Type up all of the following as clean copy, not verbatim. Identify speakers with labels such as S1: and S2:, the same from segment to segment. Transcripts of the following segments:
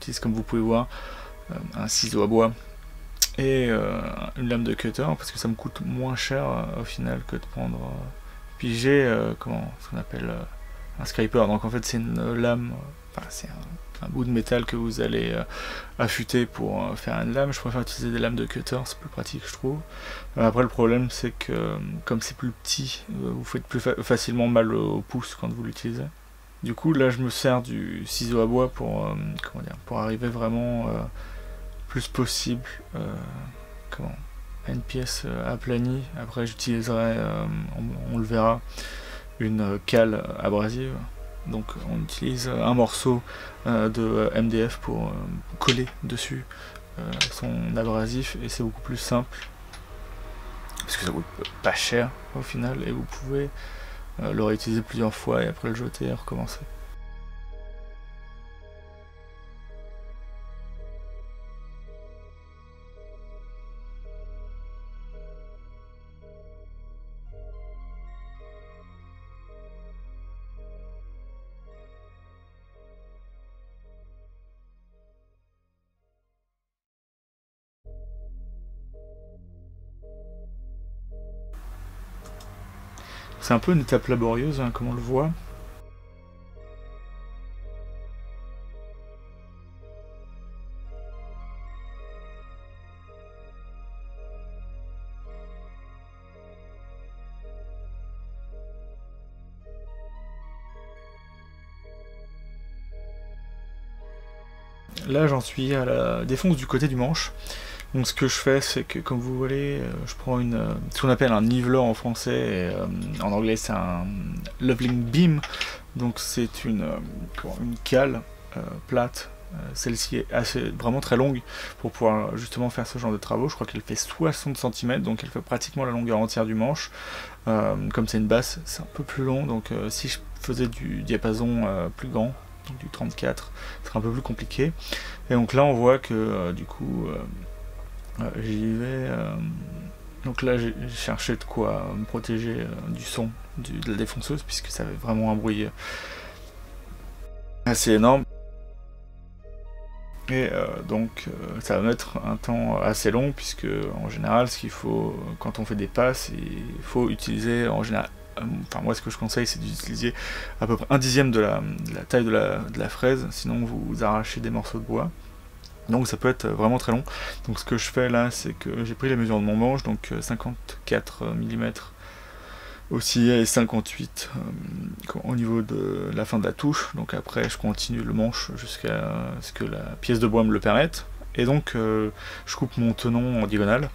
S1: j'utilise, comme vous pouvez voir, un ciseau à bois et une lame de cutter, parce que ça me coûte moins cher au final que de prendre... Puis j'ai ce qu'on appelle un scraper, donc en fait c'est une lame, enfin c'est un bout de métal que vous allez affûter pour faire une lame. Je préfère utiliser des lames de cutter, c'est plus pratique je trouve. Après le problème c'est que comme c'est plus petit, vous faites plus facilement mal au pouce quand vous l'utilisez. Du coup là je me sers du ciseau à bois pour, pour arriver vraiment plus possible à une pièce aplanie. Après j'utiliserai, on le verra, une cale abrasive. Donc on utilise un morceau de MDF pour coller dessus son abrasif, et c'est beaucoup plus simple parce que ça coûte pas cher au final, et vous pouvez le réutiliser plusieurs fois et après le jeter et recommencer. C'est un peu une étape laborieuse, hein, comme on le voit. Là j'en suis à la défonce du côté du manche. Donc ce que je fais, c'est que comme vous voyez, je prends ce qu'on appelle un niveleur en français, et en anglais c'est un leveling beam. Donc c'est une cale plate. Celle-ci est vraiment très longue pour pouvoir justement faire ce genre de travaux. Je crois qu'elle fait 60 cm, donc elle fait pratiquement la longueur entière du manche. Comme c'est une basse, c'est un peu plus long, donc si je faisais du diapason plus grand, donc du 34, ce serait un peu plus compliqué. Et donc là on voit que du coup j'y vais. Donc là j'ai cherché de quoi me protéger du son de la défonceuse, puisque ça avait vraiment un bruit assez énorme. Et donc ça va mettre un temps assez long, puisque en général ce qu'il faut quand on fait des passes, il faut utiliser en général, enfin moi ce que je conseille c'est d'utiliser à peu près 1/10 de la taille de la fraise, sinon vous arrachez des morceaux de bois. Donc ça peut être vraiment très long. Donc ce que je fais là, c'est que j'ai pris les mesures de mon manche, donc 54 mm aussi et 58 au niveau de la fin de la touche. Donc après je continue le manche jusqu'à ce que la pièce de bois me le permette. Et donc je coupe mon tenon en diagonale,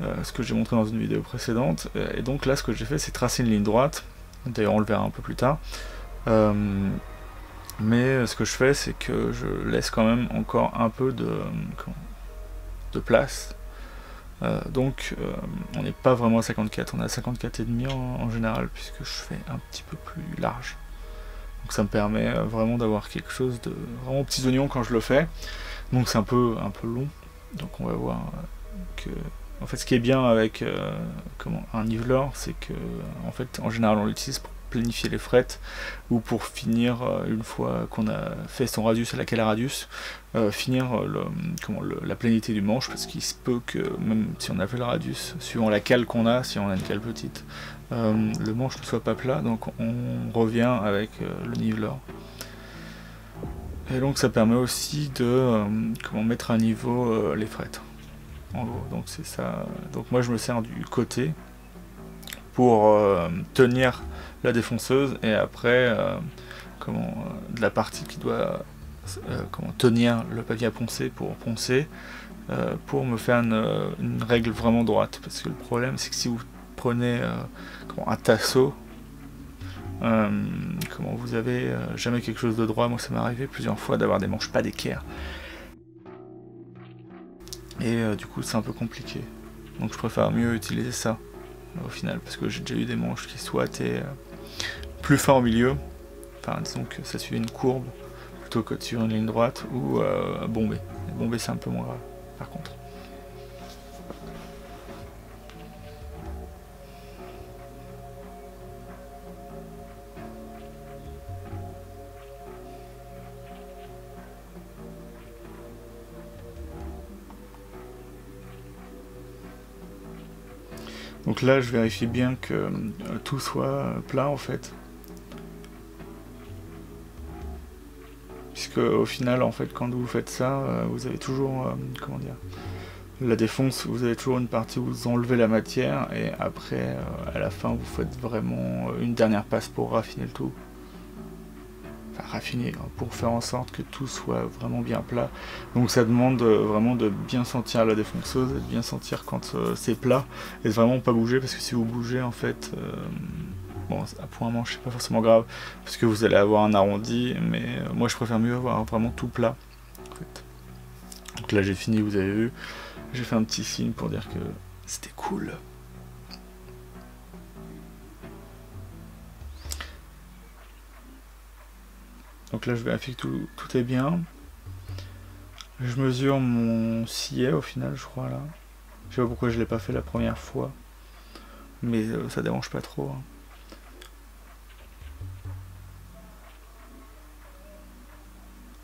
S1: ce que j'ai montré dans une vidéo précédente. Et donc là ce que j'ai fait, c'est tracer une ligne droite. D'ailleurs on le verra un peu plus tard. Mais ce que je fais, c'est que je laisse quand même encore un peu de place. Donc on n'est pas vraiment à 54, on est à 54,5 en général, puisque je fais un petit peu plus large. Donc ça me permet vraiment d'avoir quelque chose de vraiment petits oignons quand je le fais. Donc c'est un peu long. Donc on va voir que... En fait ce qui est bien avec un niveleur, c'est que en fait en général on l'utilise pour planifier les frettes, ou pour finir, une fois qu'on a fait son radius à la cale radius, finir la planité du manche, parce qu'il se peut que même si on a fait le radius, suivant la cale qu'on a, si on a une cale petite, le manche ne soit pas plat, donc on revient avec le niveleur. Et donc ça permet aussi de mettre à niveau les frettes. En gros, donc c'est ça. Donc moi je me sers du côté pour tenir la défonceuse, et après de la partie qui doit tenir le papier à poncer pour me faire une règle vraiment droite, parce que le problème c'est que si vous prenez un tasseau, vous avez jamais quelque chose de droit. Moi ça m'est arrivé plusieurs fois d'avoir des manches pas d'équerre, et du coup c'est un peu compliqué, donc je préfère mieux utiliser ça au final, parce que j'ai déjà eu des manches qui soit étaient plus fins au milieu, enfin disons que ça suivait une courbe plutôt que sur une ligne droite, ou bombé. Bombé c'est un peu moins grave par contre. Donc là je vérifie bien que tout soit plat en fait. Puisque au final en fait quand vous faites ça, vous avez toujours, comment dire, la défonce, vous avez toujours une partie où vous enlevez la matière et après à la fin vous faites vraiment une dernière passe pour raffiner le tout. Enfin raffiner, hein, pour faire en sorte que tout soit vraiment bien plat. Donc ça demande vraiment de bien sentir la défonceuse et de bien sentir quand c'est plat et de vraiment pas bouger, parce que si vous bougez en fait, bon pour un manche c'est pas forcément grave parce que vous allez avoir un arrondi, mais moi je préfère mieux avoir vraiment tout plat en fait. Donc là j'ai fini, vous avez vu, j'ai fait un petit signe pour dire que c'était cool. Donc là je vérifie que tout est bien. Je mesure mon sillet au final, je crois là. Je sais pas pourquoi je l'ai pas fait la première fois, mais ça dérange pas trop, hein.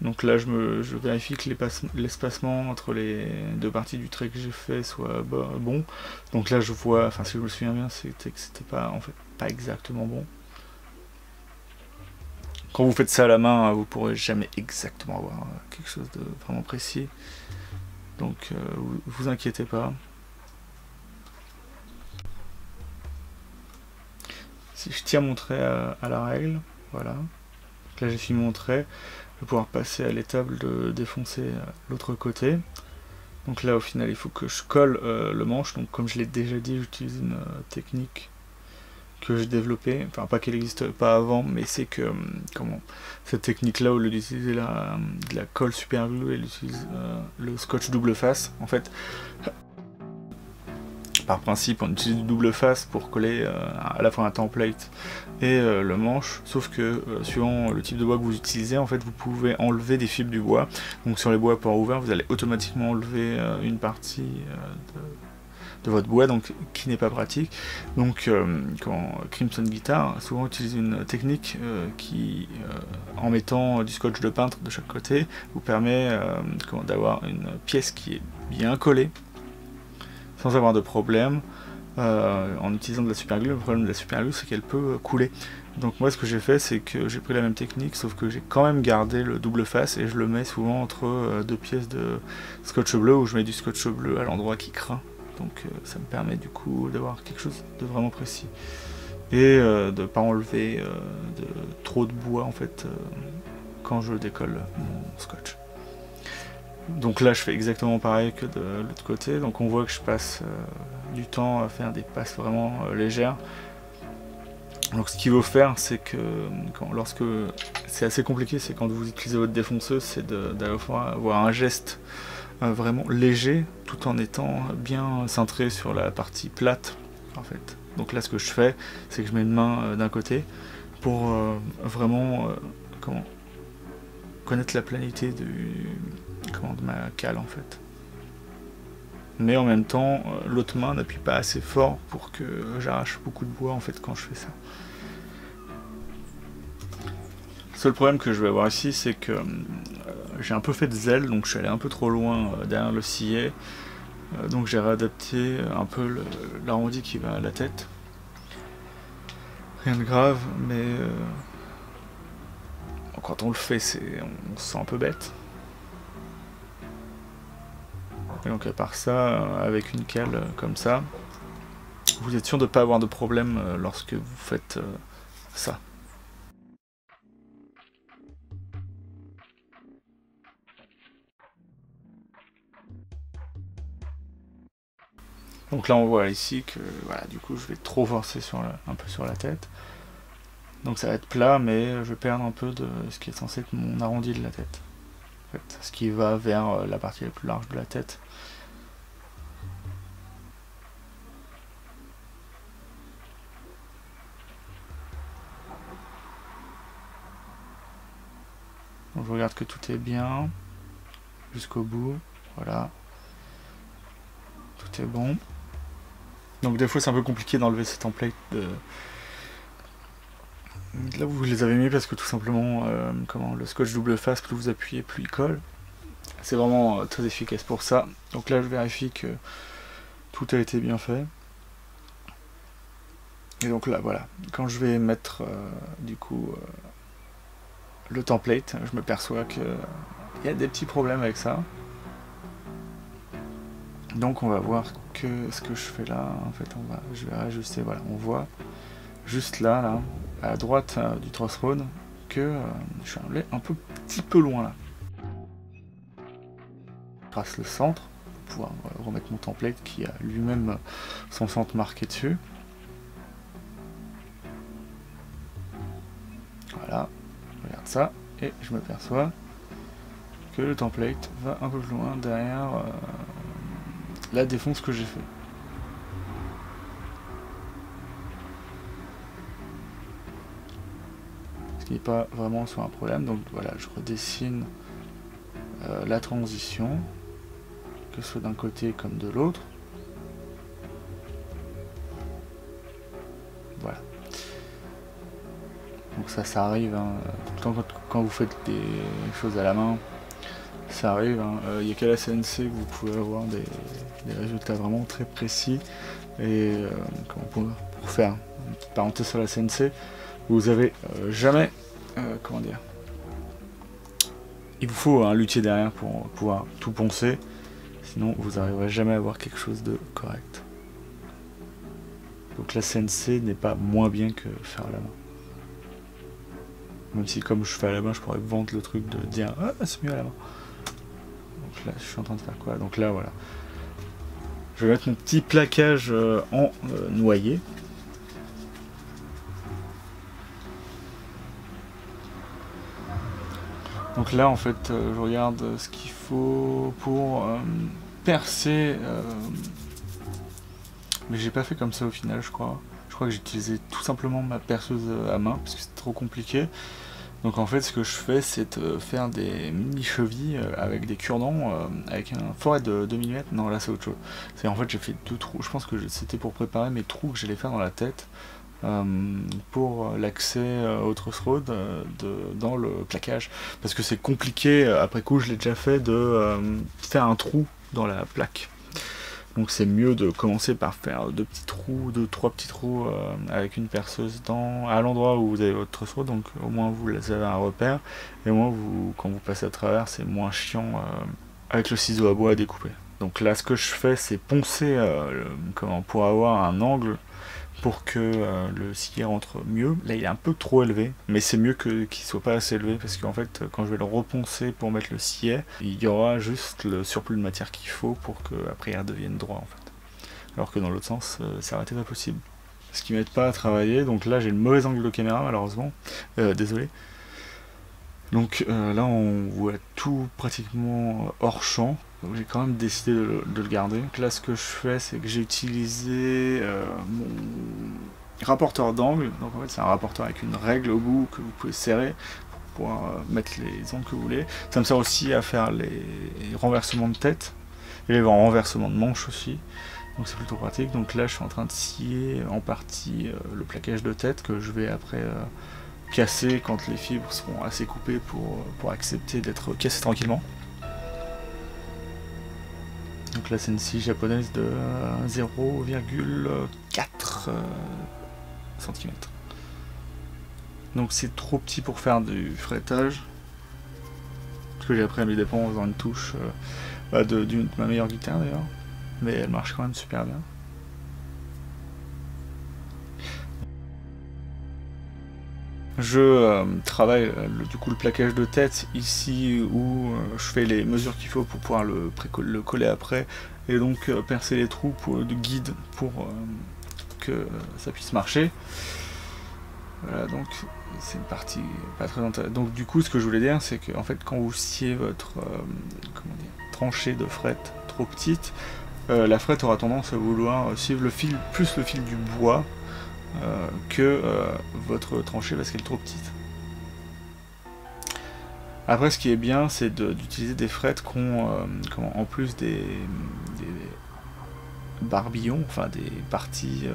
S1: Donc là je vérifie que l'espacement entre les deux parties du trait que j'ai fait soit bon. Donc là je vois, enfin si je me souviens bien, c'était que c'était pas en fait pas exactement bon. Quand vous faites ça à la main, vous pourrez jamais exactement avoir quelque chose de vraiment précis. Donc vous inquiétez pas. Si je tire mon trait à la règle, voilà. Donc là j'ai fini mon trait. Je vais pouvoir passer à l'étape de défoncer l'autre côté. Donc là au final il faut que je colle le manche. Donc comme je l'ai déjà dit, j'utilise une technique que j'ai développée, enfin pas qu'elle n'existe pas avant, mais c'est que comment cette technique là, au lieu d'utiliser de la colle super glue, elle utilise le scotch double face. En fait par principe on utilise du double face pour coller à la fois un template et le manche, sauf que suivant le type de bois que vous utilisez, en fait vous pouvez enlever des fibres du bois. Donc sur les bois à port ouvert, vous allez automatiquement enlever une partie de votre bois, donc qui n'est pas pratique. Donc quand Crimson Guitar souvent utilise une technique qui, en mettant du scotch de peintre de chaque côté, vous permet d'avoir une pièce qui est bien collée, sans avoir de problème, en utilisant de la super glue. Le problème de la super glue, c'est qu'elle peut couler. Donc moi ce que j'ai fait, c'est que j'ai pris la même technique, sauf que j'ai quand même gardé le double face et je le mets souvent entre deux pièces de scotch bleu, où je mets du scotch bleu à l'endroit qui craint. Donc ça me permet du coup d'avoir quelque chose de vraiment précis et de ne pas enlever trop de bois en fait quand je décolle mon scotch. Donc là je fais exactement pareil que de l'autre côté, donc on voit que je passe du temps à faire des passes vraiment légères. Donc ce qu'il faut faire, c'est que lorsque c'est assez compliqué, c'est quand vous utilisez votre défonceuse, c'est d'avoir un geste vraiment léger, tout en étant bien cintré sur la partie plate en fait. Donc là ce que je fais, c'est que je mets une main d'un côté pour vraiment connaître la planité de ma cale en fait. Mais en même temps, l'autre main n'appuie pas assez fort pour que j'arrache beaucoup de bois en fait quand je fais ça. Le seul problème que je vais avoir ici, c'est que j'ai un peu fait de zèle, donc je suis allé un peu trop loin derrière le sillet. Donc j'ai réadapté un peu l'arrondi qui va à la tête. Rien de grave, mais quand on le fait, on se sent un peu bête. Et donc à part ça, avec une cale comme ça, vous êtes sûr de ne pas avoir de problème lorsque vous faites ça. Donc là on voit ici que voilà, du coup je vais trop forcer un peu sur la tête. Donc ça va être plat, mais je vais perdre un peu de ce qui est censé être mon arrondi de la tête. En fait, ce qui va vers la partie la plus large de la tête. Donc je regarde que tout est bien jusqu'au bout. Voilà. Tout est bon. Donc des fois c'est un peu compliqué d'enlever ces templates là où vous les avez mis, parce que tout simplement le scotch double face, plus vous appuyez, plus il colle. C'est vraiment très efficace pour ça. Donc là je vérifie que tout a été bien fait. Et donc là, voilà, quand je vais mettre du coup le template, je me perçois qu'il y a des petits problèmes avec ça. Donc on va voir que ce que je fais là, en fait, je vais réajuster, voilà, on voit juste là, à droite du truss rod, que je suis allé un petit peu loin là. Je trace le centre pour pouvoir remettre mon template qui a lui-même son centre marqué dessus. Voilà, regarde ça, et je m'aperçois que le template va un peu plus loin derrière la défonce que j'ai fait. Ce qui n'est pas vraiment sur un problème, donc voilà, je redessine la transition, que ce soit d'un côté comme de l'autre. Voilà. Donc ça arrive, hein, tout le temps quand vous faites des choses à la main, ça arrive, hein. Il n'y a qu'à la CNC que vous pouvez avoir des résultats vraiment très précis. Et pour faire une petite parenthèse sur la CNC, vous avez jamais, comment dire, il vous faut un luthier derrière pour pouvoir tout poncer, sinon vous n'arriverez jamais à avoir quelque chose de correct. Donc la CNC n'est pas moins bien que faire à la main. Même si comme je fais à la main, je pourrais vendre le truc de dire ah c'est mieux à la main. Donc là je suis en train de faire quoi? Donc là voilà. Je vais mettre mon petit plaquage en noyer. Donc là en fait je regarde ce qu'il faut pour percer. Mais j'ai pas fait comme ça au final je crois. Je crois que j'ai utilisé tout simplement ma perceuse à main parce que c'est trop compliqué. Donc en fait ce que je fais c'est de faire des mini chevilles avec des cure-dents avec un forêt de 2 mm. Non là c'est autre chose. C'est en fait j'ai fait 2 trous. Je pense que c'était pour préparer mes trous que j'allais faire dans la tête pour l'accès au truss rod dans le plaquage. Parce que c'est compliqué, après coup je l'ai déjà fait, de faire un trou dans la plaque. Donc c'est mieux de commencer par faire 2 petits trous, 2-3 petits trous avec une perceuse à l'endroit où vous avez votre truss rod, donc au moins vous avez un repère, et au moins quand vous passez à travers c'est moins chiant avec le ciseau à bois à découper. Donc là ce que je fais c'est poncer pour avoir un angle pour que le scié rentre mieux. Là il est un peu trop élevé, mais c'est mieux qu'il soit pas assez élevé, parce qu'en fait quand je vais le reponcer pour mettre le scié, il y aura juste le surplus de matière qu'il faut pour que après il redevienne droit en fait. Alors que dans l'autre sens, ça aurait été pas possible. Ce qui m'aide pas à travailler, donc là j'ai le mauvais angle de caméra malheureusement, désolé. Donc là on voit tout pratiquement hors champ. Donc j'ai quand même décidé de le garder. Donc là ce que je fais c'est que j'ai utilisé mon rapporteur d'angle. Donc en fait c'est un rapporteur avec une règle au bout que vous pouvez serrer pour pouvoir mettre les angles que vous voulez. Ça me sert aussi à faire les renversements de tête et les renversements de manche aussi. Donc c'est plutôt pratique. Donc là je suis en train de scier en partie le plaquage de tête que je vais après casser quand les fibres seront assez coupées pour accepter d'être cassées tranquillement. Donc là c'est une scie japonaise de 0,4 cm. Donc c'est trop petit pour faire du fretage. Ce que j'ai appris à mes dépens en faisant une touche de ma meilleure guitare d'ailleurs. Mais elle marche quand même super bien. Je travaille du coup le plaquage de tête ici où je fais les mesures qu'il faut pour pouvoir le coller après et donc percer les trous de guide pour que ça puisse marcher. Voilà, donc c'est une partie pas très intéressante. Donc du coup ce que je voulais dire c'est que en fait quand vous sciez votre tranchée de fret trop petite, la frette aura tendance à vouloir suivre le fil du bois que votre tranchée parce qu'elle est trop petite. Après ce qui est bien c'est d'utiliser des frettes qui ont en plus des barbillons, enfin des parties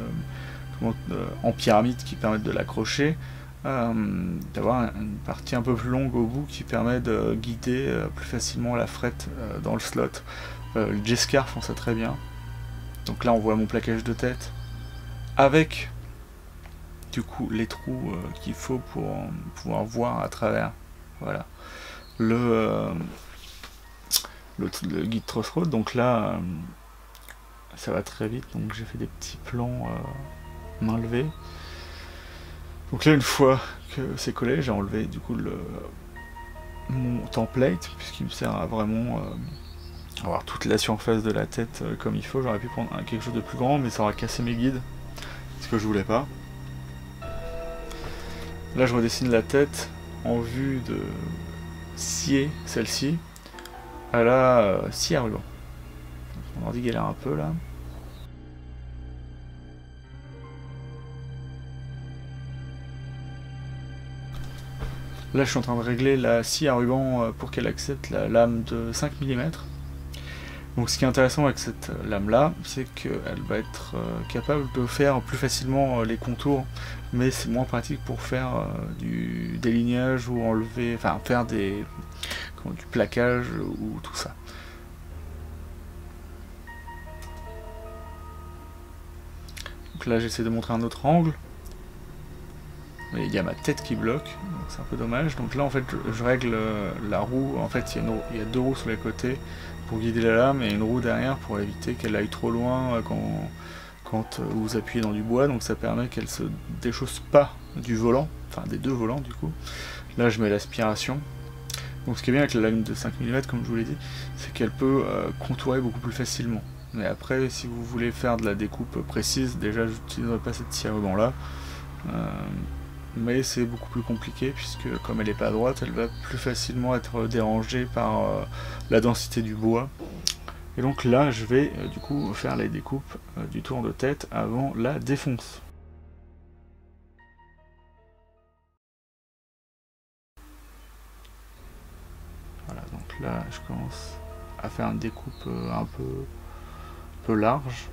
S1: en pyramide qui permettent de l'accrocher, d'avoir une partie un peu plus longue au bout qui permet de guider plus facilement la frette dans le slot. Les J-Scar font ça très bien. Donc là on voit mon plaquage de tête avec du coup les trous qu'il faut pour pouvoir voir à travers. Voilà. Le guide Truss Road, donc là ça va très vite, donc j'ai fait des petits plans main levée. Donc là, une fois que c'est collé, j'ai enlevé du coup mon template, puisqu'il me sert à vraiment avoir toute la surface de la tête comme il faut. J'aurais pu prendre quelque chose de plus grand, mais ça aurait cassé mes guides, ce que je voulais pas. Là, je redessine la tête en vue de scier celle-ci à la scie à ruban. Mon ordi galère un peu là. Là, je suis en train de régler la scie à ruban pour qu'elle accepte la lame de 5 mm. Donc ce qui est intéressant avec cette lame-là, c'est qu'elle va être capable de faire plus facilement les contours, mais c'est moins pratique pour faire du délignage ou enlever, enfin faire du plaquage ou tout ça. Donc là, j'essaie de montrer un autre angle. Il y a ma tête qui bloque, c'est un peu dommage. Donc là en fait je règle la roue, en fait il y a deux roues sur les côtés pour guider la lame et une roue derrière pour éviter qu'elle aille trop loin quand vous appuyez dans du bois, donc ça permet qu'elle se déchausse pas du volant, enfin des deux volants du coup. Là je mets l'aspiration. Donc ce qui est bien avec la lame de 5 mm comme je vous l'ai dit, c'est qu'elle peut contourer beaucoup plus facilement. Mais après si vous voulez faire de la découpe précise, déjà j'utiliserai pas cette scie à ruban là. Mais c'est beaucoup plus compliqué puisque comme elle n'est pas droite, elle va plus facilement être dérangée par la densité du bois. Et donc là, je vais du coup faire les découpes du tour de tête avant la défonce. Voilà, donc là, je commence à faire une découpe un peu large.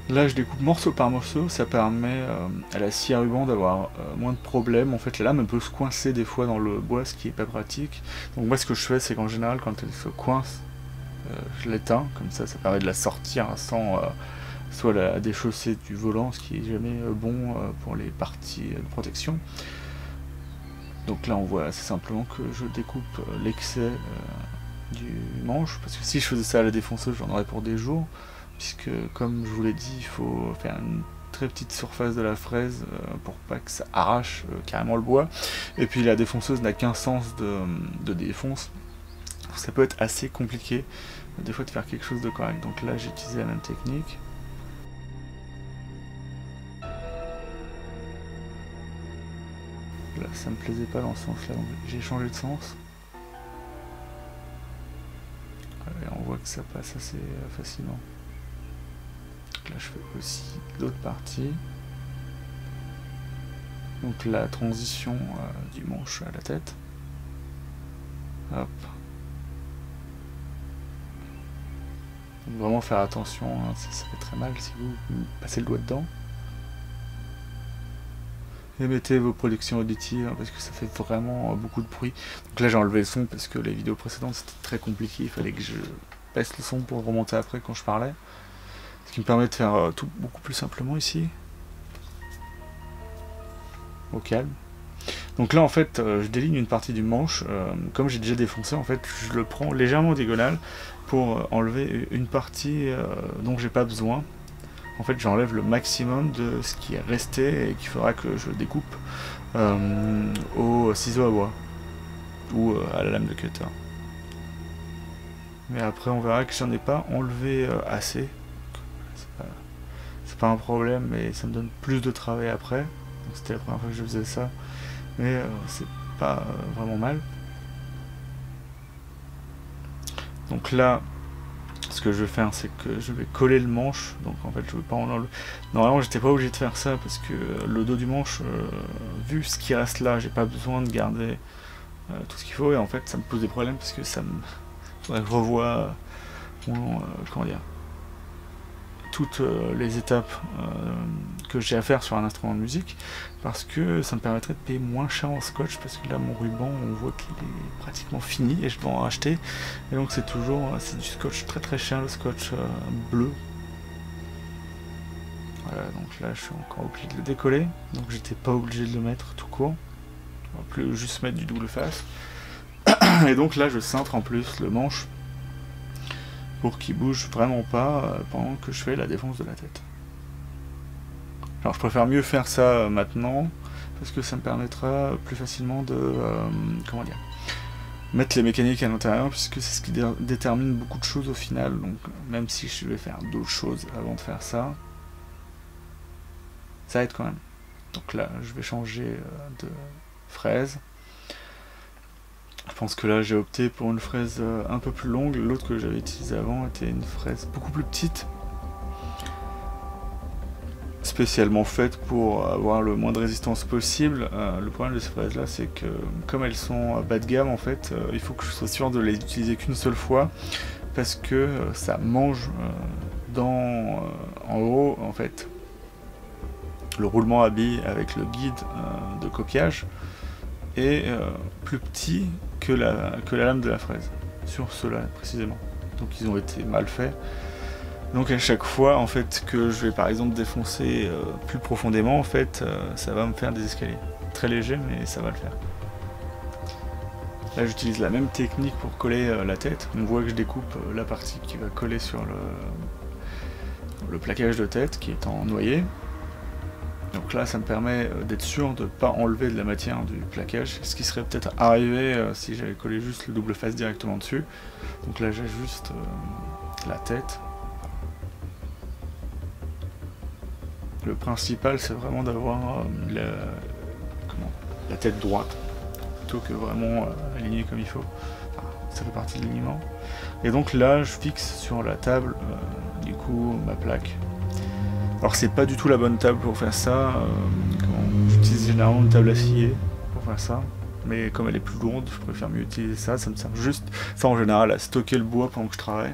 S1: Là je découpe morceau par morceau, ça permet à la scie à ruban d'avoir moins de problèmes. En fait la lame elle peut se coincer des fois dans le bois, ce qui est pas pratique. Donc moi ce que je fais c'est qu'en général quand elle se coince, je l'éteins, comme ça permet de la sortir sans soit la déchausser du volant, ce qui est jamais bon pour les parties de protection. Donc là on voit assez simplement que je découpe l'excès du manche, parce que si je faisais ça à la défonceuse j'en aurais pour des jours. Puisque comme je vous l'ai dit, il faut faire une très petite surface de la fraise pour pas que ça arrache carrément le bois. Et puis la défonceuse n'a qu'un sens de défonce. Donc ça peut être assez compliqué des fois de faire quelque chose de correct. Donc là j'ai utilisé la même technique. Là ça me plaisait pas dans ce sens là, donc j'ai changé de sens. Et on voit que ça passe assez facilement. Là je fais aussi l'autre partie, donc la transition du manche à la tête. Hop. Donc vraiment faire attention, hein, ça fait très mal si vous passez le doigt dedans. Et mettez vos productions auditives hein, parce que ça fait vraiment beaucoup de bruit. Donc là j'ai enlevé le son parce que les vidéos précédentes c'était très compliqué, il fallait que je baisse le son pour remonter après quand je parlais. Ce qui me permet de faire tout beaucoup plus simplement ici. Au calme. Donc là en fait je déligne une partie du manche. Comme j'ai déjà défoncé en fait je le prends légèrement en diagonale pour enlever une partie dont j'ai pas besoin. En fait j'enlève le maximum de ce qui est resté et qu'il faudra que je découpe au ciseau à bois. Ou à la lame de cutter. Mais après on verra que j'en ai pas enlevé assez. C'est pas un problème, mais ça me donne plus de travail après. C'était la première fois que je faisais ça, mais c'est pas vraiment mal. Donc là, ce que je vais faire, c'est que je vais coller le manche. Donc en fait, je veux pas en enlever. Normalement, j'étais pas obligé de faire ça parce que le dos du manche, vu ce qui reste là, j'ai pas besoin de garder tout ce qu'il faut. Et en fait, ça me pose des problèmes parce que ça me, faudrait que je revoie comment dire, toutes les étapes que j'ai à faire sur un instrument de musique, parce que ça me permettrait de payer moins cher en scotch, parce que là mon ruban on voit qu'il est pratiquement fini et je vais en racheter, et donc c'est du scotch très très cher, le scotch bleu. Voilà, donc là je suis encore obligé de le décoller, donc j'étais pas obligé de le mettre tout court, on va plus juste mettre du double face. Et donc là je cintre en plus le manche pour qu'il bouge vraiment pas pendant que je fais la défense de la tête. Alors je préfère mieux faire ça maintenant, parce que ça me permettra plus facilement de comment dire, mettre les mécaniques à l'intérieur, puisque c'est ce qui détermine beaucoup de choses au final. Donc même si je vais faire d'autres choses avant de faire ça, ça aide quand même. Donc là je vais changer de fraise. Je pense que là j'ai opté pour une fraise un peu plus longue. L'autre que j'avais utilisée avant était une fraise beaucoup plus petite, spécialement faite pour avoir le moins de résistance possible. Le problème de ces fraises là, c'est que comme elles sont bas de gamme, en fait, il faut que je sois sûr de les utiliser qu'une seule fois, parce que ça mange en haut, en fait, le roulement à billes avec le guide de copiage est plus petit que la lame de la fraise, sur cela précisément. Donc ils ont été mal faits. Donc à chaque fois en fait que je vais par exemple défoncer plus profondément, en fait ça va me faire des escaliers. Très léger, mais ça va le faire. Là j'utilise la même technique pour coller la tête. On voit que je découpe la partie qui va coller sur le plaquage de tête qui est en noyer. Donc là ça me permet d'être sûr de ne pas enlever de la matière du plaquage, ce qui serait peut-être arrivé si j'avais collé juste le double face directement dessus. Donc là j'ajuste la tête. Le principal c'est vraiment d'avoir la tête droite, plutôt que vraiment alignée comme il faut. Enfin, ça fait partie de l'alignement. Et donc là je fixe sur la table du coup ma plaque. Alors c'est pas du tout la bonne table pour faire ça, j'utilise généralement une table à scier pour faire ça, mais comme elle est plus lourde, je préfère mieux utiliser ça, ça me sert juste, ça en général, à stocker le bois pendant que je travaille.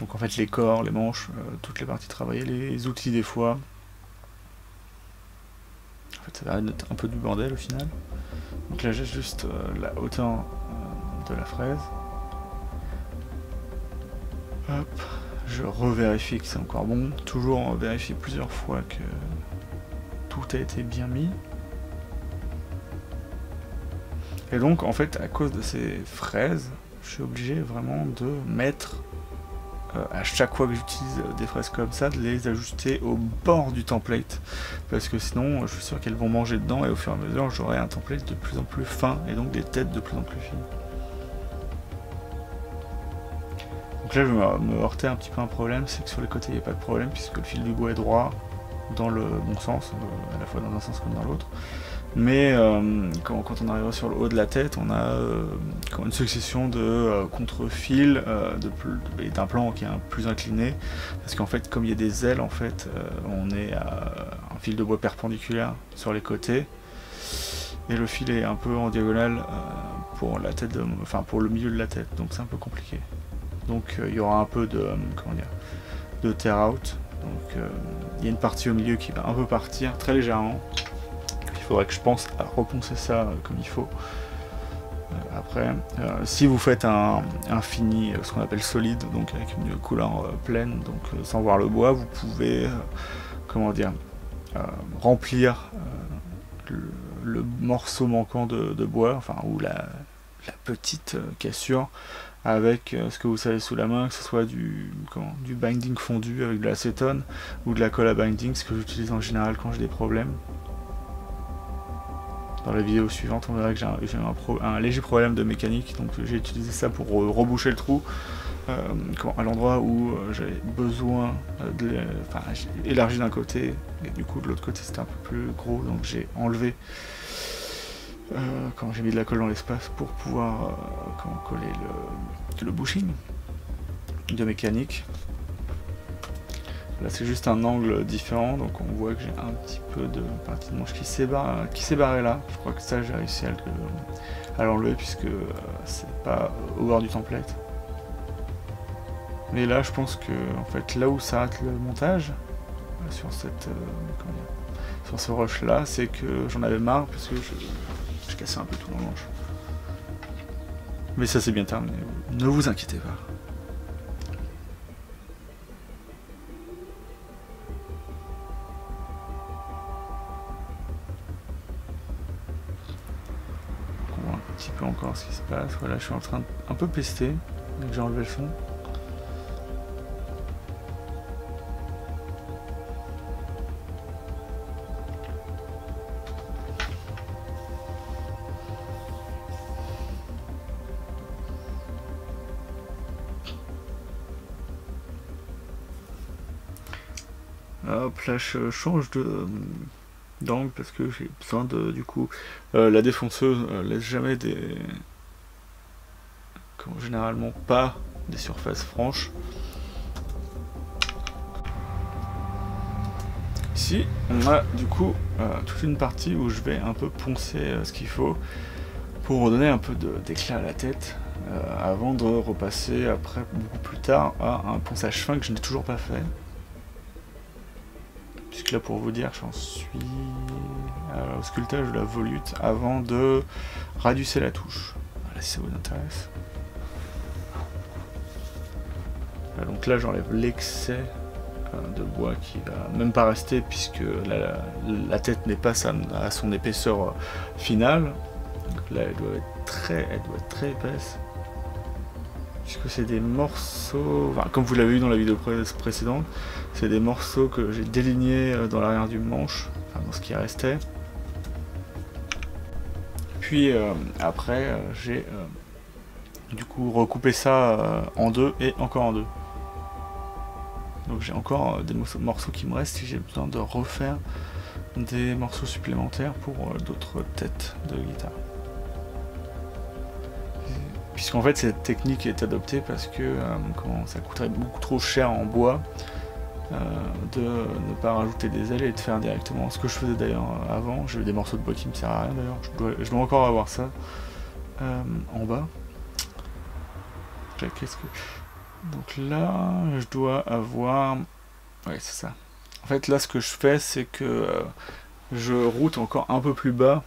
S1: Donc en fait les corps, les manches, toutes les parties travaillées, les outils des fois. En fait ça va être un peu du bordel au final. Donc là j'ajuste la hauteur de la fraise. Hop. Je revérifie que c'est encore bon, toujours vérifier plusieurs fois que tout a été bien mis. Et donc en fait à cause de ces fraises, je suis obligé vraiment de mettre, à chaque fois que j'utilise des fraises comme ça, de les ajuster au bord du template. Parce que sinon je suis sûr qu'elles vont manger dedans et au fur et à mesure j'aurai un template de plus en plus fin et donc des têtes de plus en plus fines. Donc là je vais me heurter un petit peu un problème, c'est que sur les côtés il n'y a pas de problème puisque le fil du bois est droit dans le bon sens, à la fois dans un sens comme dans l'autre. Mais quand on arrive sur le haut de la tête, on a une succession de contre-fils et d'un plan qui est plus incliné, parce qu'en fait comme il y a des ailes, en fait on est à un fil de bois perpendiculaire sur les côtés et le fil est un peu en diagonale pour la tête, pour le milieu de la tête, donc c'est un peu compliqué. Donc il y aura un peu de tear out. Donc il y a une partie au milieu qui va un peu partir très légèrement. Il faudrait que je pense à reponcer ça comme il faut. Après, si vous faites un fini, ce qu'on appelle solide, donc avec une couleur pleine, donc sans voir le bois, vous pouvez remplir le morceau manquant de bois, enfin ou la petite cassure, avec ce que vous savez sous la main, que ce soit du binding fondu avec de l'acétone ou de la colle à binding, ce que j'utilise en général quand j'ai des problèmes. Dans la vidéo suivante, on verra que j'ai un léger problème de mécanique, donc j'ai utilisé ça pour reboucher le trou à l'endroit où j'avais besoin j'ai élargi d'un côté, et du coup de l'autre côté c'était un peu plus gros, donc j'ai enlevé quand j'ai mis de la colle dans l'espace pour pouvoir coller le bushing de mécanique. Là c'est juste un angle différent, donc on voit que j'ai un petit peu de partie de manche qui s'est barrée là. Je crois que ça j'ai réussi à l'enlever puisque c'est pas au bord du template. Mais là je pense que en fait là où s'arrête le montage sur cette sur ce rush là, c'est que j'en avais marre parce que je cassais un peu tout le manche. Mais ça c'est bien terminé, ne vous inquiétez pas. On voit un petit peu encore ce qui se passe. Voilà, je suis en train de un peu pester, dès que j'ai enlevé le son. Hop, là je change d'angle parce que j'ai besoin de, du coup, la défonceuse laisse jamais généralement pas des surfaces franches. Ici, on a du coup toute une partie où je vais un peu poncer ce qu'il faut pour redonner un peu d'éclat à la tête avant de repasser après beaucoup plus tard à un ponçage fin que je n'ai toujours pas fait. Puisque là, pour vous dire, j'en suis au sculptage de la volute avant de radusser la touche. Voilà, si ça vous intéresse. Là, donc là, j'enlève l'excès de bois qui va même pas rester puisque la tête n'est pas à son épaisseur finale. Donc là, elle doit être très épaisse. Puisque c'est des morceaux, enfin, comme vous l'avez vu dans la vidéo précédente, c'est des morceaux que j'ai délignés dans l'arrière du manche, enfin, dans ce qui restait. Puis après, j'ai du coup recoupé ça en deux et encore en deux. Donc j'ai encore des morceaux qui me restent et j'ai besoin de refaire des morceaux supplémentaires pour d'autres têtes de guitare. Puisqu'en fait cette technique est adoptée parce que ça coûterait beaucoup trop cher en bois de ne pas rajouter des ailes et de faire directement ce que je faisais d'ailleurs avant. J'ai eu des morceaux de bois qui me servent à rien d'ailleurs, je dois encore avoir ça en bas. Donc là je dois avoir... Ouais, c'est ça. En fait là ce que je fais c'est que je route encore un peu plus bas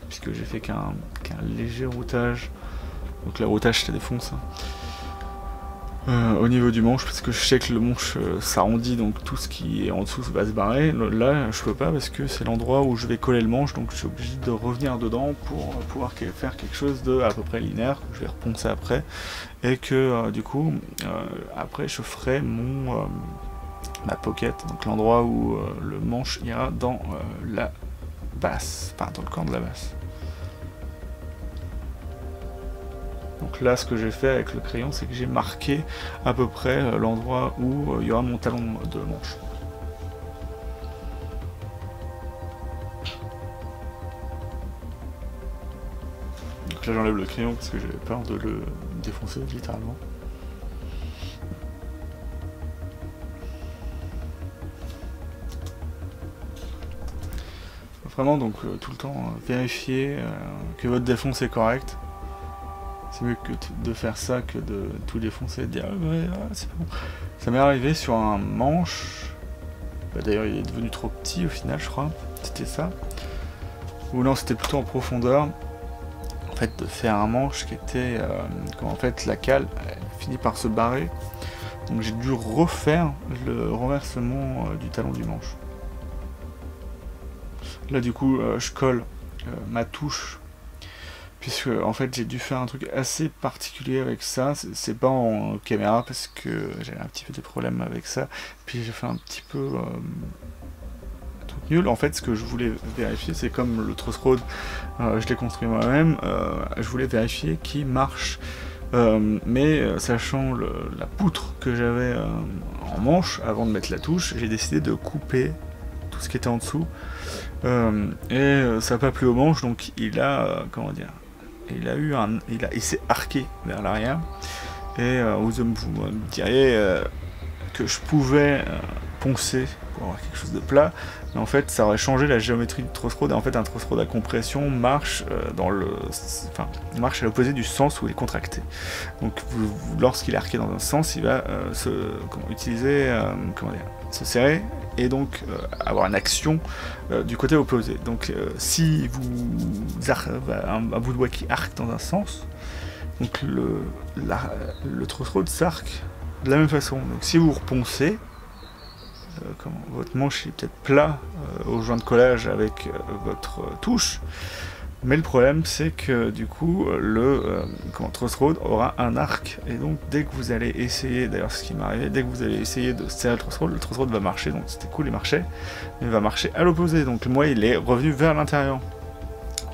S1: puisque j'ai fait qu'un léger routage. Donc le routage ça défonce au niveau du manche parce que je sais que le manche s'arrondit, donc tout ce qui est en dessous va se barrer. Là je peux pas parce que c'est l'endroit où je vais coller le manche, donc je suis obligé de revenir dedans pour pouvoir faire quelque chose de à peu près linéaire que je vais reponcer après et que du coup après je ferai ma pocket, donc l'endroit où le manche ira dans la basse, enfin dans le corps de la basse. Donc là, ce que j'ai fait avec le crayon, c'est que j'ai marqué à peu près l'endroit où il y aura mon talon de manche. Donc là, j'enlève le crayon parce que j'avais peur de le défoncer, littéralement. Vraiment, donc tout le temps, vérifier que votre défonce est correcte. C'est mieux que de faire ça que de tout défoncer et de dire ouais, c'est pas bon. Ça m'est arrivé sur un manche, d'ailleurs il est devenu trop petit au final je crois, c'était ça. Ou non, c'était plutôt en profondeur, en fait de faire un manche qui était, quand en fait la cale finit par se barrer. Donc j'ai dû refaire le renversement du talon du manche. Là du coup je colle ma touche, puisque en fait j'ai dû faire un truc assez particulier avec ça, c'est pas en caméra parce que j'avais un petit peu des problèmes avec ça, puis j'ai fait un petit peu un truc nul. En fait ce que je voulais vérifier, c'est comme le truss rod, je l'ai construit moi-même, je voulais vérifier qu'il marche, mais sachant la poutre que j'avais en manche avant de mettre la touche, j'ai décidé de couper tout ce qui était en dessous, et ça n'a pas plu au manche, donc il a, comment dire, il s'est arqué vers l'arrière, et vous me diriez que je pouvais poncer pour avoir quelque chose de plat, mais en fait ça aurait changé la géométrie du truss rod. Et en fait un truss rod à compression marche marche à l'opposé du sens où il est contracté. Donc lorsqu'il est arqué dans un sens, il va se serrer et donc avoir une action du côté opposé. Donc si un bout de bois qui arque dans un sens, donc le truss rod s'arque de la même façon. Donc si vous reponcez, votre manche est peut-être plat au joint de collage avec votre touche, mais le problème c'est que du coup le truss rod aura un arc, et donc dès que vous allez essayer, d'ailleurs ce qui m'est arrivé, dès que vous allez essayer de serrer le truss rod va marcher, donc c'était cool, il marchait, mais il va marcher à l'opposé. Donc moi il est revenu vers l'intérieur.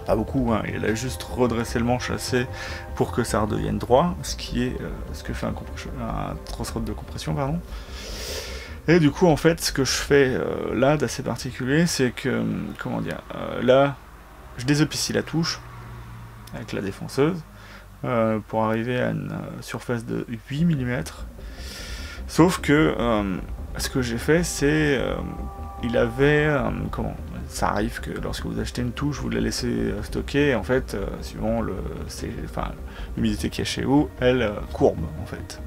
S1: Pas beaucoup, hein, il a juste redressé le manche assez pour que ça redevienne droit, ce que fait un truss rod de compression, pardon. Et du coup, en fait, ce que je fais là d'assez particulier, c'est que, là, je désopicie la touche avec la défonceuse pour arriver à une surface de 8 mm. Sauf que ce que j'ai fait, c'est il avait ça arrive que lorsque vous achetez une touche, vous la laissez stocker, et en fait, suivant l'humidité qu'il y a chez vous, elle courbe en fait,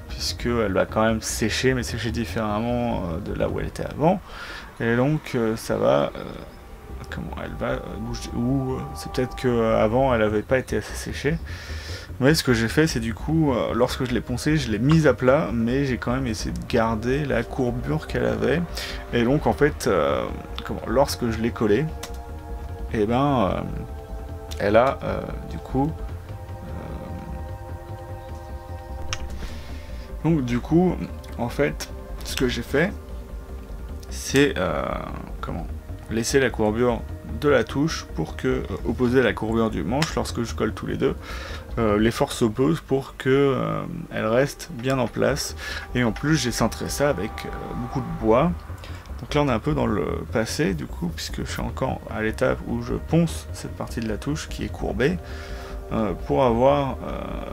S1: puisqu'elle va quand même sécher, mais sécher différemment de là où elle était avant, et donc ça va elle va bouger, ou c'est peut-être qu'avant elle n'avait pas été assez séchée. Mais ce que j'ai fait, c'est du coup, lorsque je l'ai poncé, je l'ai mise à plat, mais j'ai quand même essayé de garder la courbure qu'elle avait. Et donc en fait, lorsque je l'ai collée, et ben, elle a du coup... donc du coup, en fait, ce que j'ai fait, c'est laisser la courbure de la touche pour que, opposer la courbure du manche, lorsque je colle tous les deux, les forces s'opposent pour que elle reste bien en place. Et en plus j'ai cintré ça avec beaucoup de bois. Donc là on est un peu dans le passé du coup, puisque je suis encore à l'étape où je ponce cette partie de la touche qui est courbée, pour avoir,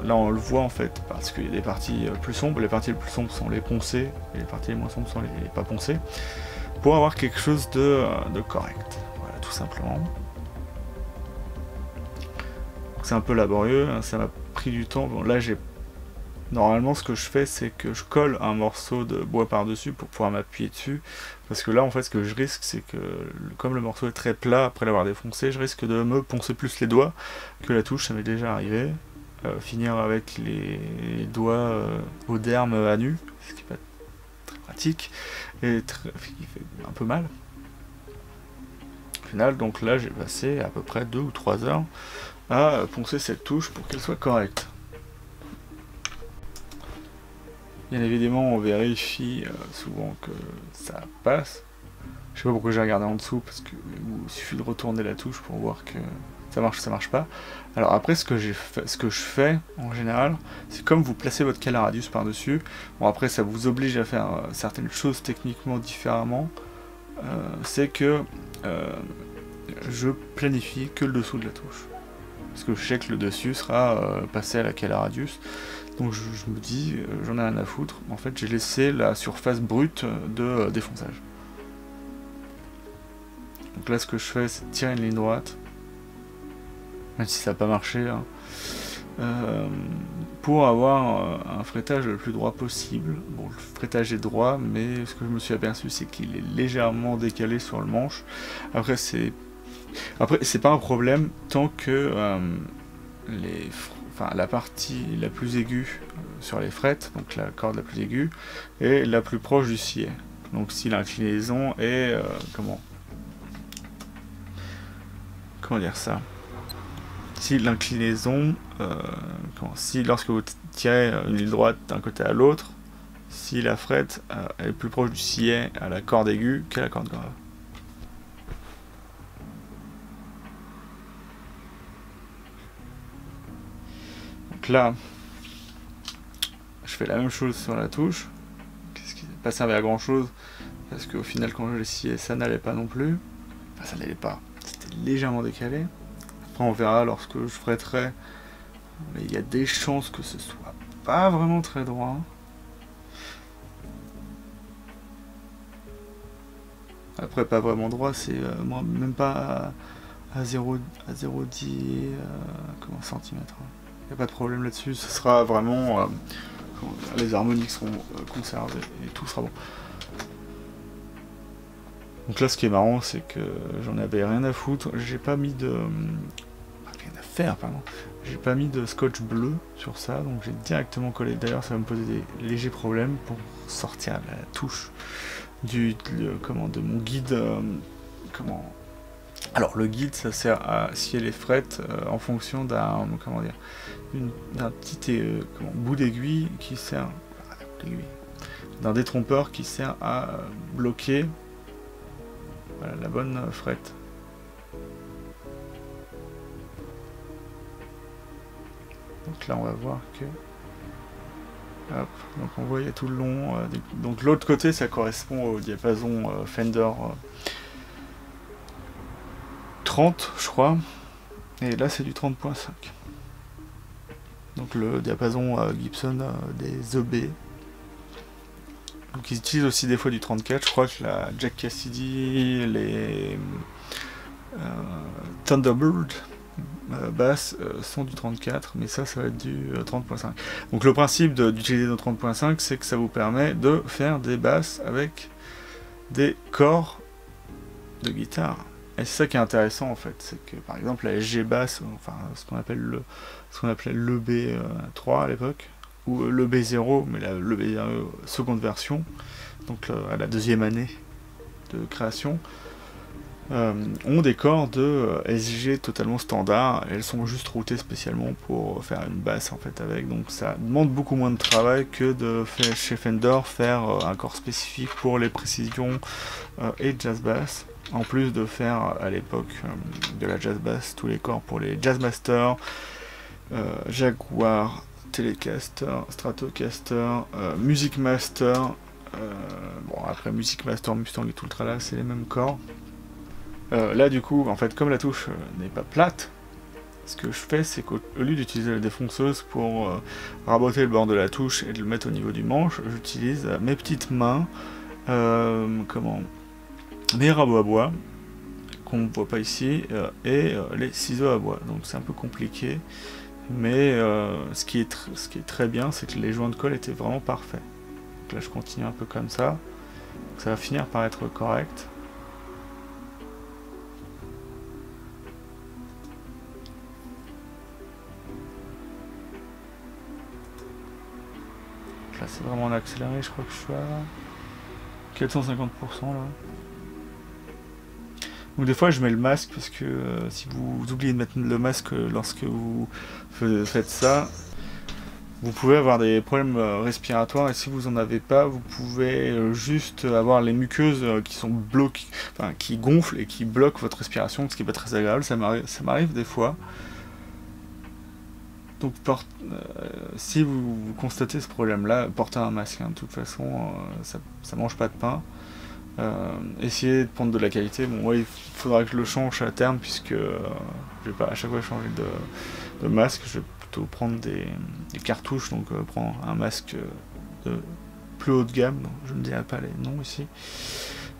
S1: là on le voit en fait, parce qu'il y a des parties plus sombres, les parties les plus sombres sont les poncées, et les parties les moins sombres sont les pas poncées, pour avoir quelque chose de correct, voilà, tout simplement. C'est un peu laborieux, hein, ça m'a pris du temps. Bon, là normalement ce que je fais, c'est que je colle un morceau de bois par dessus pour pouvoir m'appuyer dessus, parce que là en fait ce que je risque, c'est que comme le morceau est très plat après l'avoir défoncé, je risque de me poncer plus les doigts que la touche. Ça m'est déjà arrivé, finir avec les doigts au derme à nu, ce qui n'est pas très pratique et qui fait un peu mal au final. Donc là j'ai passé à peu près 2 ou 3 heures à poncer cette touche pour qu'elle soit correcte. Bien évidemment on vérifie souvent que ça passe. Je sais pas pourquoi j'ai regardé en dessous, parce qu'il suffit de retourner la touche pour voir que ça marche ou ça marche pas. Alors après ce que je fais en général, c'est comme vous placez votre cale à radius par dessus. Bon après ça vous oblige à faire certaines choses techniquement différemment. C'est que je planifie que le dessous de la touche, parce que je sais que le dessus sera passé à la cale à radius. Donc je me dis, j'en ai rien à foutre. En fait, j'ai laissé la surface brute de défonçage. Donc là, ce que je fais, c'est tirer une ligne droite, même si ça n'a pas marché, hein, pour avoir un frettage le plus droit possible. Bon, le frettage est droit, mais ce que je me suis aperçu, c'est qu'il est légèrement décalé sur le manche. Après, c'est pas un problème tant que la partie la plus aiguë sur les frettes, donc la corde la plus aiguë, est la plus proche du sillet. Donc si l'inclinaison est comment dire ça, si l'inclinaison si lorsque vous tirez une ligne droite d'un côté à l'autre, si la frette est plus proche du sillet à la corde aiguë qu'à la corde grave. Donc là, je fais la même chose sur la touche, ce qui n'est pas servi à grand chose, parce qu'au final quand je l'ai scié, ça n'allait pas non plus. Enfin ça n'allait pas, c'était légèrement décalé. Après on verra lorsque je fretterai, mais il y a des chances que ce soit pas vraiment très droit. après pas vraiment droit, c'est même pas à 0, à 0,10 centimètres. Il n'y a pas de problème là-dessus, ce sera vraiment... les harmoniques seront conservées et tout sera bon. Donc là, ce qui est marrant, c'est que j'en avais rien à foutre. J'ai pas mis de... rien à faire, pardon. J'ai pas mis de scotch bleu sur ça, donc j'ai directement collé. D'ailleurs, ça va me poser des légers problèmes pour sortir la touche de mon guide. Alors, le guide, ça sert à scier les frettes en fonction d'un petit bout d'aiguille qui sert... d'un détrompeur qui sert à bloquer voilà, la bonne frette. Donc là on va voir que... Hop, donc on voit il y a tout le long. Donc l'autre côté ça correspond au diapason Fender 30 je crois. Et là c'est du 30.5. Donc le diapason Gibson des EB. Donc ils utilisent aussi des fois du 34, je crois que la Jack Cassidy, les Thunderbird basses sont du 34, mais ça va être du 30.5. Donc le principe d'utiliser nos 30.5, c'est que ça vous permet de faire des basses avec des corps de guitare. Et c'est ça qui est intéressant en fait, c'est que par exemple la SG basse, enfin ce qu'on appelait le B3 à l'époque, ou le B0, mais le B0 seconde version, donc à la deuxième année de création, ont des corps de SG totalement standard. Elles sont juste routées spécialement pour faire une basse en fait avec, donc ça demande beaucoup moins de travail que de faire chez Fender faire un corps spécifique pour les précisions et jazz bass, en plus de faire à l'époque de la jazz bass tous les corps pour les Jazzmaster, Jaguar, Telecaster, Stratocaster, Music Master, bon après Music Master, Mustang et tout le tralala, c'est les mêmes corps. Là du coup, en fait, comme la touche n'est pas plate, ce que je fais, c'est qu'au lieu d'utiliser la défonceuse pour raboter le bord de la touche et de le mettre au niveau du manche, j'utilise mes petites mains, mes rabots à bois, qu'on ne voit pas ici, et les ciseaux à bois. Donc c'est un peu compliqué. Mais ce qui est très bien, c'est que les joints de colle étaient vraiment parfaits. Donc là je continue un peu comme ça. Donc ça va finir par être correct. Donc là c'est vraiment en accéléré, je crois que je suis à 450% là. Donc des fois je mets le masque parce que si vous oubliez de mettre le masque lorsque vous faites ça, vous pouvez avoir des problèmes respiratoires, et si vous en avez pas, vous pouvez juste avoir les muqueuses qui sont bloquées, enfin qui gonflent et qui bloquent votre respiration, ce qui n'est pas très agréable. Ça m'arrive des fois. Donc si vous constatez ce problème-là, portez un masque, hein. De toute façon, ça mange pas de pain. Essayez de prendre de la qualité. Bon, ouais, il faudra que je le change à terme, puisque je vais pas à chaque fois changer de masque. Je vais plutôt prendre des cartouches, donc prendre un masque de plus haut de gamme. Donc, je ne dirai pas les noms ici.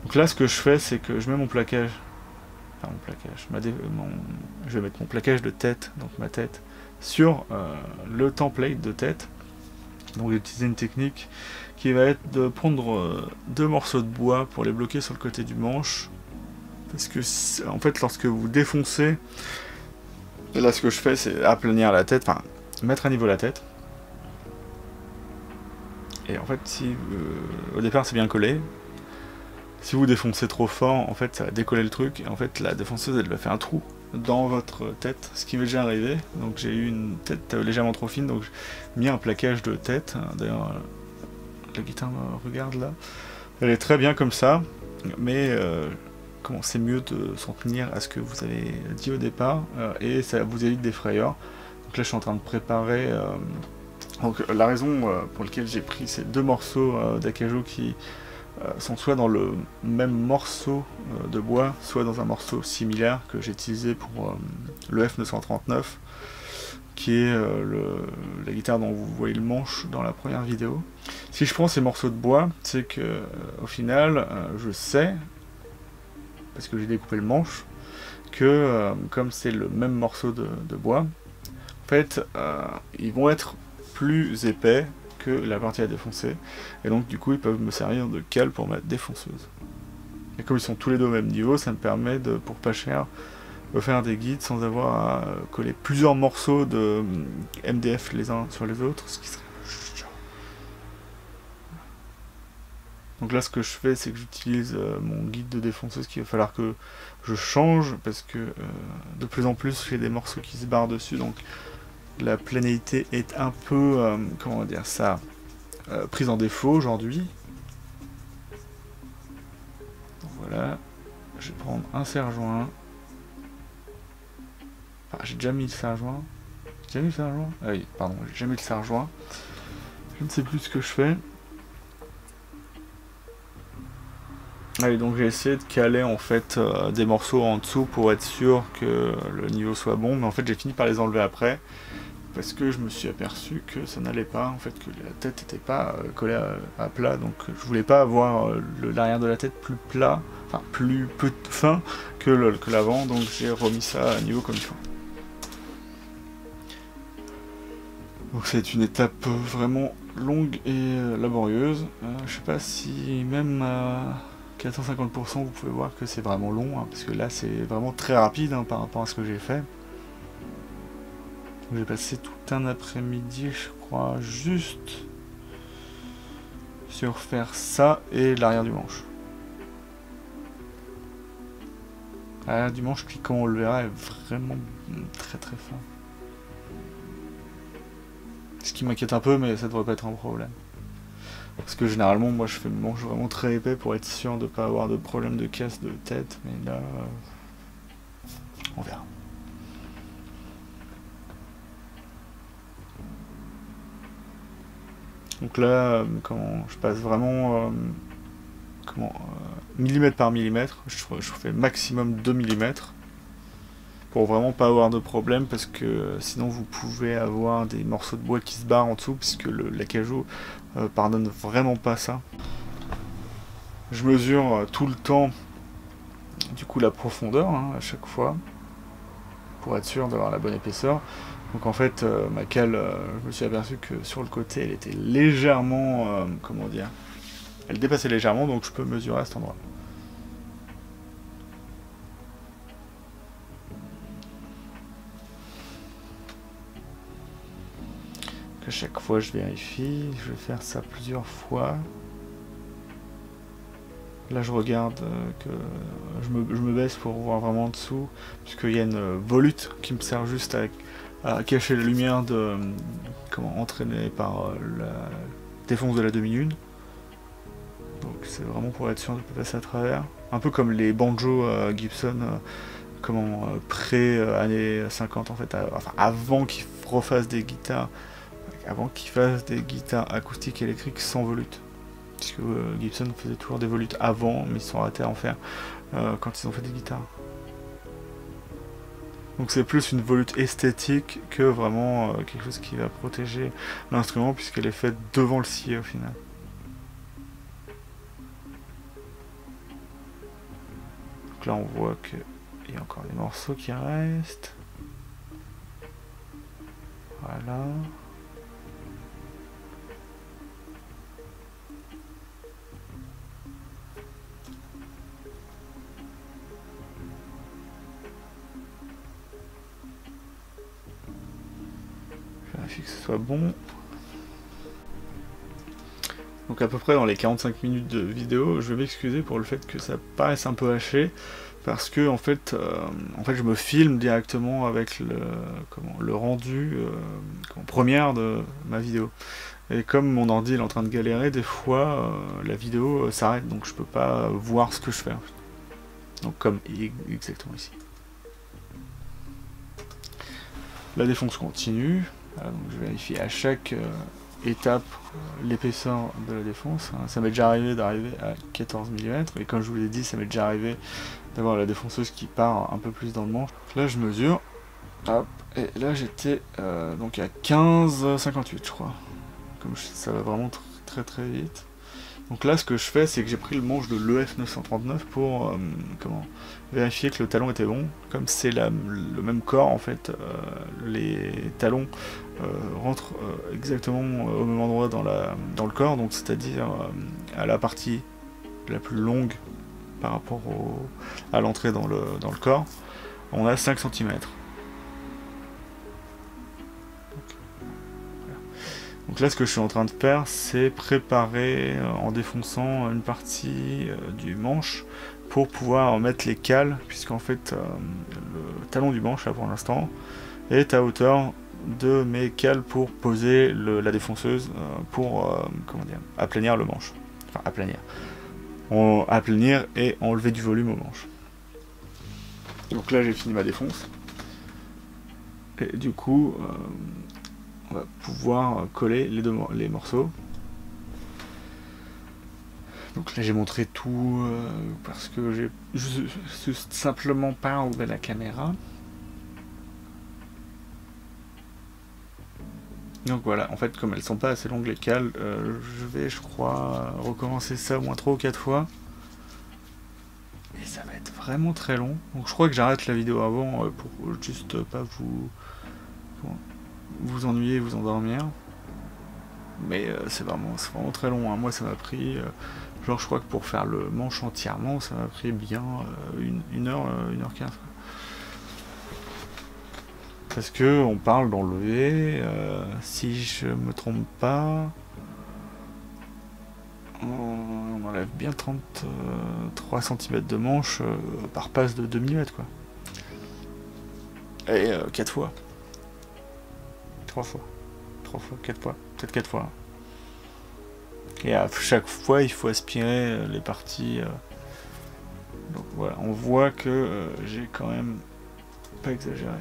S1: Donc là, ce que je fais, c'est que je mets mon plaquage, enfin mon plaquage, je vais mettre mon plaquage de tête, donc ma tête, sur le template de tête. Donc j'ai utilisé une technique qui va être de prendre deux morceaux de bois pour les bloquer sur le côté du manche, parce que en fait lorsque vous défoncez, là ce que je fais c'est aplanir la tête, enfin mettre à niveau la tête, et en fait si au départ c'est bien collé, si vous défoncez trop fort, en fait ça va décoller le truc, et en fait la défonceuse elle va faire un trou dans votre tête, ce qui m'est déjà arrivé. Donc j'ai eu une tête légèrement trop fine, donc j'ai mis un plaquage de tête. D'ailleurs la guitare me regarde là, elle est très bien comme ça, mais c'est mieux de s'en tenir à ce que vous avez dit au départ, et ça vous évite des frayeurs. Donc là je suis en train de préparer donc la raison pour laquelle j'ai pris ces deux morceaux d'acajou qui sont soit dans le même morceau de bois, soit dans un morceau similaire que j'ai utilisé pour le F939, qui est la guitare dont vous voyez le manche dans la première vidéo. Si je prends ces morceaux de bois, c'est que au final, je sais parce que j'ai découpé le manche, que comme c'est le même morceau de bois, en fait, ils vont être plus épais que la partie à défoncer, et donc du coup ils peuvent me servir de cale pour ma défonceuse. Et comme ils sont tous les deux au même niveau, ça me permet de, pour pas cher, de faire des guides sans avoir à coller plusieurs morceaux de MDF les uns sur les autres, ce qui serait chiant. Donc là ce que je fais, c'est que j'utilise mon guide de défonceuse qu'il va falloir que je change, parce que de plus en plus j'ai des morceaux qui se barrent dessus, donc la planéité est un peu, comment dire ça, prise en défaut aujourd'hui. Voilà, je vais prendre un serre-joint. Enfin, j'ai déjà mis le serre-joint. J'ai déjà mis le serre-joint? Ah oui, pardon, j'ai déjà mis le serre-joint. Je ne sais plus ce que je fais. Allez, donc j'ai essayé de caler en fait des morceaux en dessous pour être sûr que le niveau soit bon, mais en fait j'ai fini par les enlever après parce que je me suis aperçu que ça n'allait pas, en fait que la tête n'était pas collée à plat, donc je voulais pas avoir l'arrière de la tête plus plat, enfin plus fin que l'avant, donc j'ai remis ça à niveau comme il faut. Donc c'est une étape vraiment longue et laborieuse. Je sais pas si même à 450% vous pouvez voir que c'est vraiment long, hein, parce que là c'est vraiment très rapide hein, par rapport à ce que j'ai fait. J'ai passé tout un après-midi, je crois, juste sur faire ça et l'arrière du manche. L'arrière du manche qui, comme on le verra, est vraiment très très fin. Ce qui m'inquiète un peu, mais ça devrait pas être un problème. Parce que généralement, moi je fais le manche vraiment très épais pour être sûr de ne pas avoir de problème de casse de tête, mais là, on verra. Donc là, comment je passe vraiment millimètre par millimètre, je fais maximum 2 mm pour vraiment pas avoir de problème, parce que sinon vous pouvez avoir des morceaux de bois qui se barrent en dessous, puisque l'acajou pardonne vraiment pas ça. Je mesure tout le temps du coup la profondeur hein, à chaque fois pour être sûr d'avoir la bonne épaisseur. Donc en fait ma cale, je me suis aperçu que sur le côté elle était légèrement, comment dire, elle dépassait légèrement, donc je peux mesurer à cet endroit. À chaque fois je vérifie, je vais faire ça plusieurs fois. Là je regarde que je me baisse pour voir vraiment en dessous, puisqu'il y a une volute qui me sert juste à cacher la lumière entraînée par la défonce de la demi-lune. Donc c'est vraiment pour être sûr de ne pas passer à travers. Un peu comme les banjos Gibson, pré-années 50 en fait, enfin avant qu'ils refassent des guitares, avant qu'ils fassent des guitares acoustiques et électriques sans volute. Puisque Gibson faisait toujours des volutes avant, mais ils se sont arrêtés à en faire quand ils ont fait des guitares. Donc c'est plus une volute esthétique que vraiment quelque chose qui va protéger l'instrument, puisqu'elle est faite devant le sillet au final. Donc là on voit qu'il y a encore des morceaux qui restent. Voilà. Vérifie que ce soit bon. Donc à peu près dans les 45 minutes de vidéo, je vais m'excuser pour le fait que ça paraisse un peu haché, parce que en fait je me filme directement avec le rendu première de ma vidéo. Et comme mon ordi est en train de galérer, des fois la vidéo s'arrête, donc je peux pas voir ce que je fais. Donc comme exactement ici. La défonce continue. Voilà, donc je vérifie à chaque étape l'épaisseur de la défonce. Ça m'est déjà arrivé d'arriver à 14 mm, et comme je vous l'ai dit, ça m'est déjà arrivé d'avoir la défonceuse qui part un peu plus dans le manche. Là je mesure, hop, et là j'étais donc à 15,58 je crois. Comme ça va vraiment très très vite. Donc là, ce que je fais, c'est que j'ai pris le manche de l'EF 939 pour vérifier que le talon était bon. Comme c'est le même corps, en fait, les talons rentrent exactement au même endroit dans le corps, donc c'est-à-dire à la partie la plus longue par rapport à l'entrée dans le corps, on a 5 cm. Donc là, ce que je suis en train de faire, c'est préparer en défonçant une partie du manche pour pouvoir mettre les cales, puisqu'en fait, le talon du manche, là pour l'instant, est à hauteur de mes cales pour poser la défonceuse pour aplanir le manche. Enfin, aplanir. Aplanir et enlever du volume au manche. Donc là, j'ai fini ma défonce. Et du coup, on va pouvoir coller les morceaux. Donc là j'ai montré tout parce que j'ai juste simplement pas ouvert la caméra. Donc voilà, en fait comme elles sont pas assez longues les cales, je vais je crois recommencer ça au moins 3 ou 4 fois. Et ça va être vraiment très long. Donc je crois que j'arrête la vidéo avant pour juste pas vous ennuyer, vous endormir. Mais c'est vraiment très long, hein. Moi ça m'a pris, genre je crois que pour faire le manche entièrement, ça m'a pris bien 1h15. Parce que on parle d'enlever, si je me trompe pas, on enlève bien 33 cm de manche par passe de 2 mm quoi. Et 4 fois. 3 fois. 3 fois, 4 fois, peut-être 4 fois. Et à chaque fois, il faut aspirer les parties. Donc voilà, on voit que j'ai quand même pas exagéré.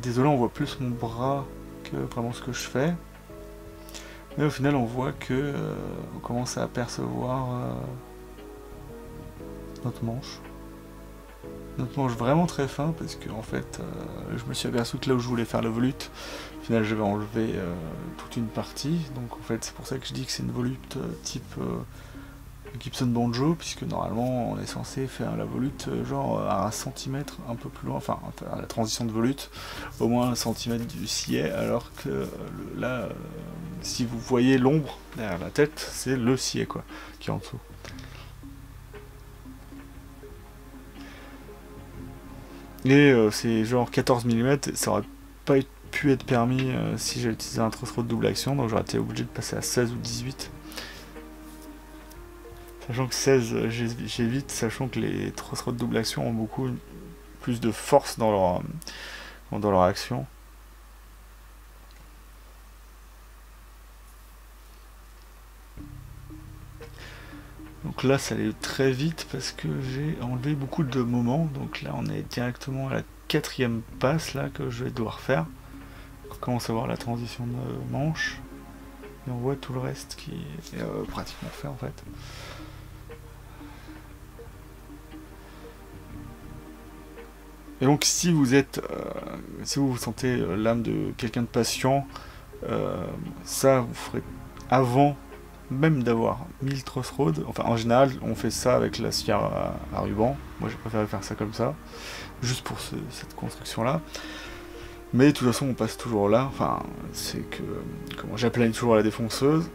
S1: Désolé, on voit plus mon bras que vraiment ce que je fais. Mais au final, on voit que on commence à apercevoir notre manche. Notre manche vraiment très fin parce que en fait je me suis aperçu que là où je voulais faire le volute, au final je vais enlever toute une partie, donc en fait c'est pour ça que je dis que c'est une volute type Gibson Banjo, puisque normalement on est censé faire la volute genre à 1 cm un peu plus loin, enfin à la transition de volute, au moins 1 cm du sillet, alors que là si vous voyez l'ombre derrière la tête, c'est le sillet quoi, qui est en dessous. Et c'est genre 14 mm, ça aurait pas pu être permis si j'avais utilisé un truss rod double action, donc j'aurais été obligé de passer à 16 ou 18. Sachant que 16 j'évite, sachant que les truss rod double action ont beaucoup plus de force dans leur action. Donc là ça allait très vite parce que j'ai enlevé beaucoup de moments, donc là on est directement à la 4e passe là que je vais devoir faire. On commence à voir la transition de manche et on voit tout le reste qui est pratiquement fait en fait. Et donc si vous vous sentez l'âme de quelqu'un de patient, ça vous ferez avant même d'avoir mis le truss rod. Enfin en général on fait ça avec la scie à ruban, moi j'ai préféré faire ça comme ça, juste pour cette construction là. Mais de toute façon on passe toujours là, enfin c'est que j'aplanis toujours la défonceuse,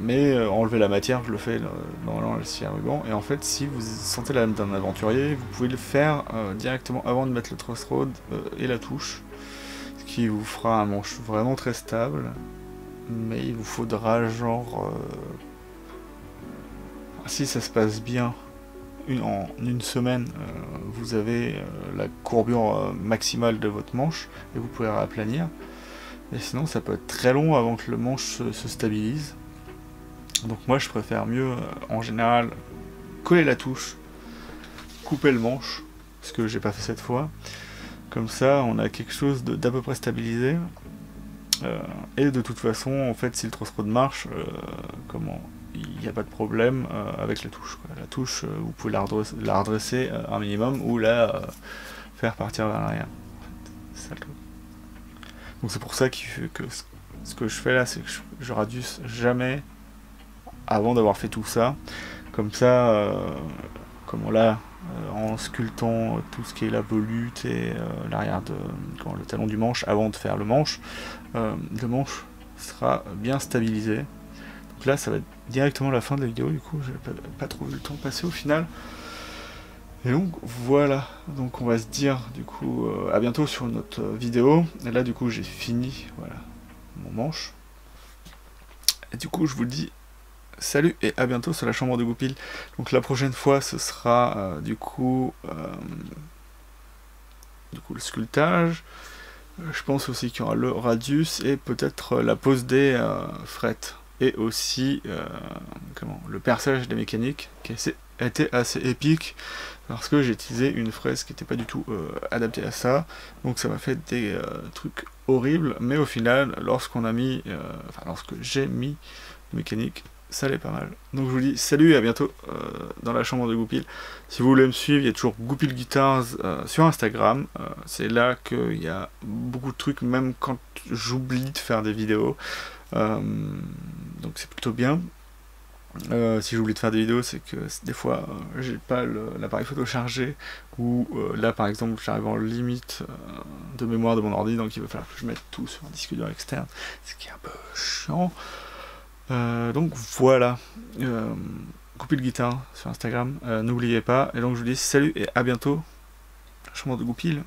S1: mais enlever la matière je le fais dans la scie à ruban. Et en fait si vous sentez l'âme d'un aventurier, vous pouvez le faire directement avant de mettre le truss rod et la touche, ce qui vous fera un manche vraiment très stable. Mais il vous faudra genre si ça se passe bien en une semaine, vous avez la courbure maximale de votre manche et vous pouvez réaplanir. Et sinon ça peut être très long avant que le manche se stabilise. Donc moi je préfère mieux en général coller la touche, couper le manche, ce que j'ai pas fait cette fois. Comme ça on a quelque chose d'à peu près stabilisé. Et de toute façon, en fait, si le truss rod marche, il n'y a pas de problème avec la touche, quoi. La touche, vous pouvez la redresser un minimum ou la faire partir vers l'arrière. C'est ça le truc. Donc c'est pour ça que ce que je fais là, c'est que je radius jamais avant d'avoir fait tout ça. Comme ça, comme là, en sculptant tout ce qui est la volute et l'arrière de le talon du manche avant de faire le manche sera bien stabilisé. Donc là, ça va être directement la fin de la vidéo, du coup, j'ai pas trop eu le temps de passer au final. Et donc voilà, donc on va se dire du coup à bientôt sur notre vidéo. Et là du coup j'ai fini, voilà, mon manche. Et du coup je vous dis salut et à bientôt sur la chambre de Goupil. Donc la prochaine fois ce sera du coup le sculptage. Je pense aussi qu'il y aura le radius et peut-être la pose des frettes. Et aussi le perçage des mécaniques qui a été assez épique parce que j'ai utilisé une fraise qui n'était pas du tout adaptée à ça, donc ça m'a fait des trucs horribles, mais au final lorsque j'ai mis mécanique, ça allait pas mal. Donc je vous dis salut et à bientôt dans la chambre de Goupil. Si vous voulez me suivre, il y a toujours Goupil Guitars sur Instagram, c'est là qu'il y a beaucoup de trucs, même quand j'oublie de faire des vidéos, donc c'est plutôt bien. Si j'oublie de faire des vidéos, c'est que des fois j'ai pas l'appareil photo chargé, ou là par exemple j'arrive en limite de mémoire de mon ordi, donc il va falloir que je mette tout sur un disque dur externe, ce qui est un peu chiant. Donc voilà, Goupil Guitare sur Instagram, n'oubliez pas, et donc je vous dis salut et à bientôt, chambre de Goupil.